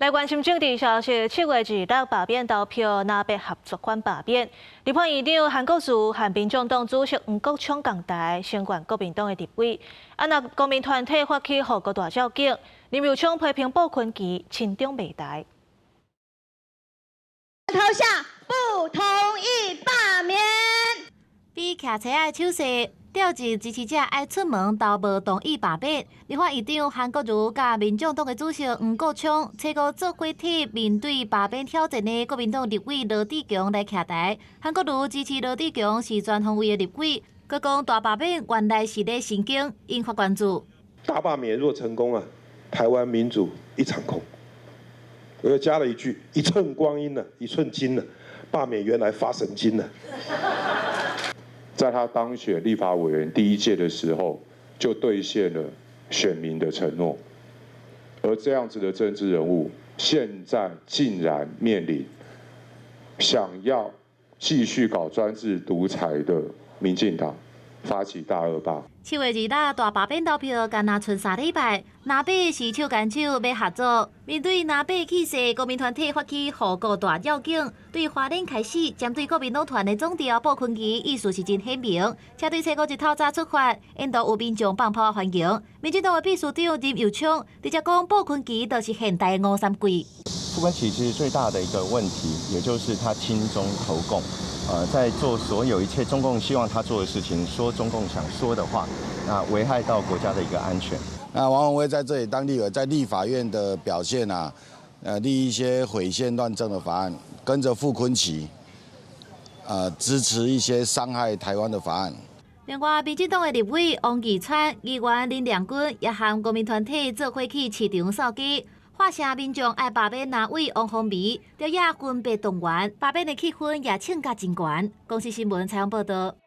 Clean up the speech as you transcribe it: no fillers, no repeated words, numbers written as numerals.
来关心政治消息，7月2日罢免投票南北合作款罢免，立法院长韩国瑜和民众党主席黄国昌共台声援国民党的立委。若国民团体发起护国大照警，林佑昌批评鲍坤基亲中媚台。投下不同意罢免。比骑车爱手势。 调集支持者爱出门投无同意罢免，立法院长韩国瑜甲民众党的主席黄国昌，找个做伙体面对罢免挑战的国民党立委罗志强来徛台。韩国瑜支持罗志强是全方位的立委，佮讲大罢免原来是咧神经，引发关注。大罢免若成功啊，台湾民主一场空。我又加了一句：一寸光阴呢，一寸金呢，罢免原来发神经了。 在他当选立法委员第1届的时候，就兑现了选民的承诺，而这样子的政治人物，现在竟然面临想要继续搞专制独裁的民进党发起大恶霸。 7月2日大罢免投票，干那剩3礼拜，南北是手牵手要合作。面对南北气势，国民团体发起护国大绕境，对花莲开始针对国民党团的总调鲍坤基，意思是真鲜明。车队车5日透早出发，沿途有民众放炮欢迎。民进党的秘书长林佑昌直接讲，鲍坤基就是现代的吴三桂。傅昆萁其实最大的一个问题，也就是他亲中投共。 在做所有一切中共希望他做的事情，说中共想说的话，那危害到国家的一个安全。那王宏威在这里当立委，在立法院的表现啊，立一些毁宪乱政的法案，跟着傅昆萁，支持一些伤害台湾的法案。另外，民进党的立委王义川、议员林良君也和国民团体做伙去市场扫街。 化成民众爱罢免南委王宏维，朝野分别动员，罢免的气氛也请假真悬。公司新闻采访报道。